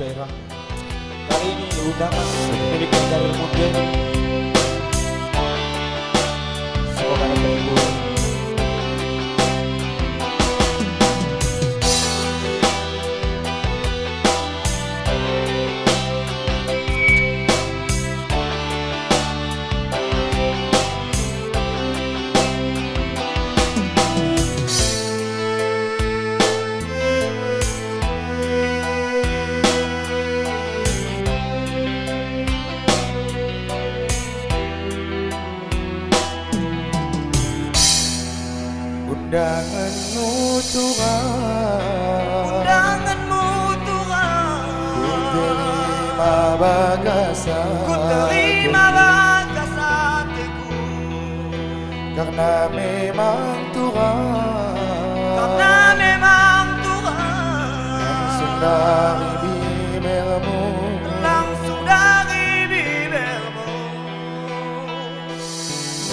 daerah. Kali ini undangan milik Darul Muda. Semoga dapat terhibur. Undanganmu Tuhan, undanganmu Tuhan, ku terima bagasan, ku terima bagasanku, karena memang Tuhan, karena memang Tuhan, langsung dari bibirmu, langsung dari bibirmu.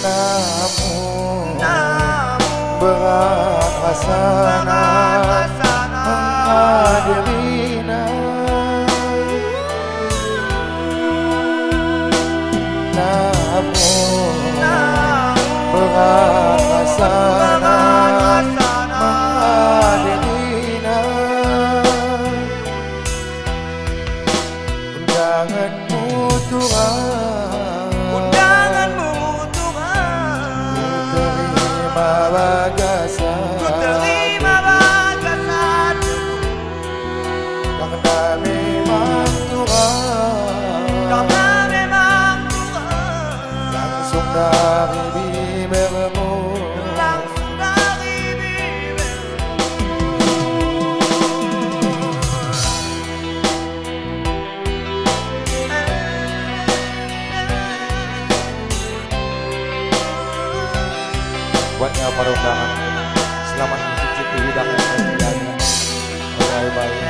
Namun Berat rasana menghadirinya, namun berat rasana menghadirinya. Undanganmu Tuhan, undanganmu Tuhan, ku terima bagasan, ku terima bagasanku, karena memang Tuhan, karena memang Tuhan, langsung dari bibirmu, langsung dari bibirmu. Buatnya para undangan, selamat mencicipi hidangan yang terjadi. Baik-baik.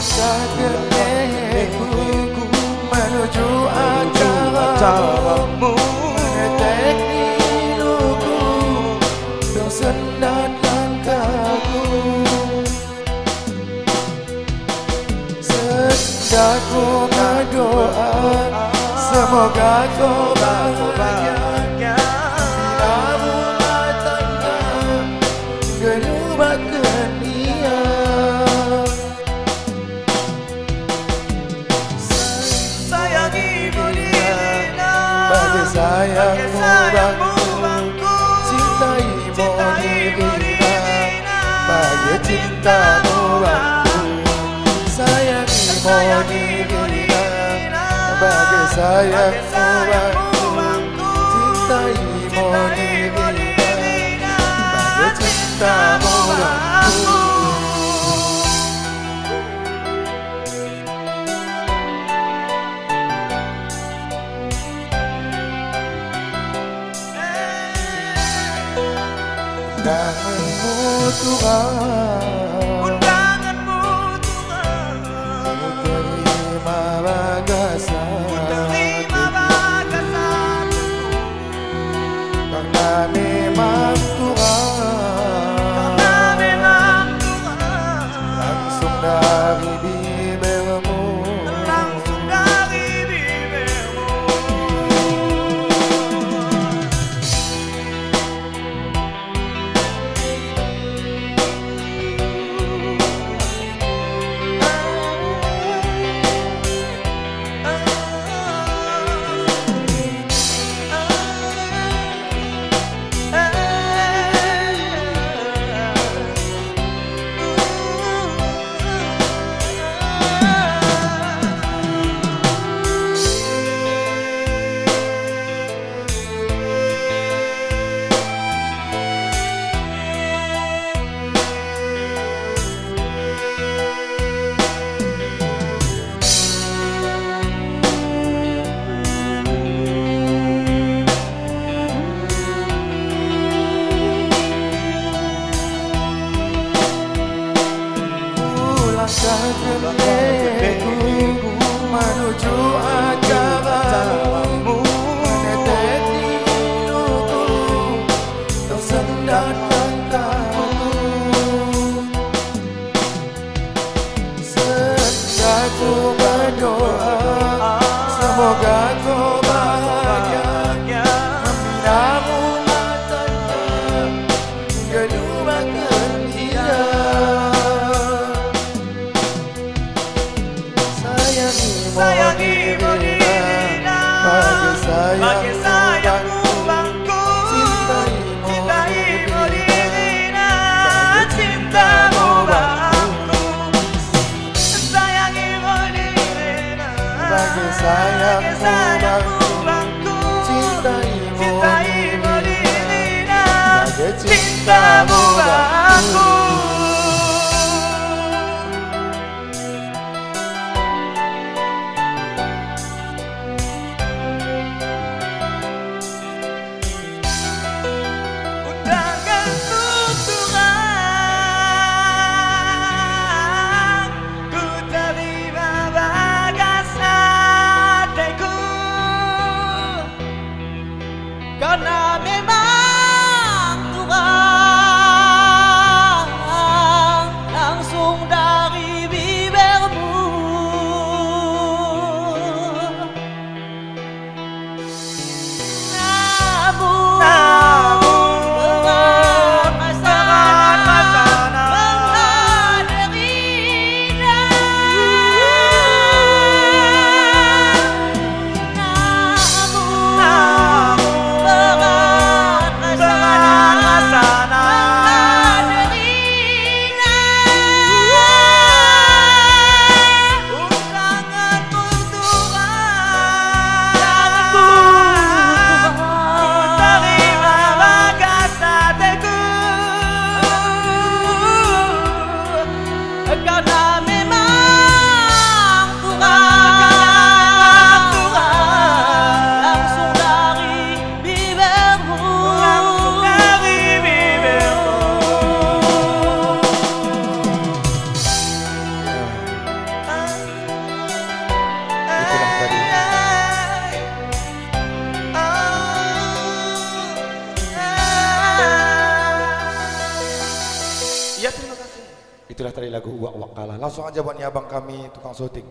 Langkah keneku menuju acarmu, menetek niluku, tersendat langkahku. Sedang bunga doa, semoga kau bahagia. Bila bunga tangga gelubak kenia, sayangmu bangku, cintaimu dirina, bagi cintamu bangku, sayangimu dirina, bagi sayangmu bangku, cintaimu dirina, bagi cintamu bangku. Undanganmu Tuhan, Undanganmu Tuhan, ku terima bagasan, ku terima bagasanku, karena memang Tuhan, karena memang Tuhan, langsung dari bibirmu, langsung dari bibirmu. gendeku menuju agamamu. Menetek di hidupku tersendat langkahmu. Aku berdoa semoga kau bahagia, membinamu matanya kedua ketiga. Sayangimu Nina, bagi sayangmu bangku. Cintaimu Nina, cintamu bangku. Sayangimu Nina, bagi sayangmu bangku. Cintaimu Nina, cintamu bangku. Karena memang Tuhan langsung dari bibirmu. Namun Itulah tadi lagu Uak Wak Kalah. Langsung aja buat abang kami tukang syuting.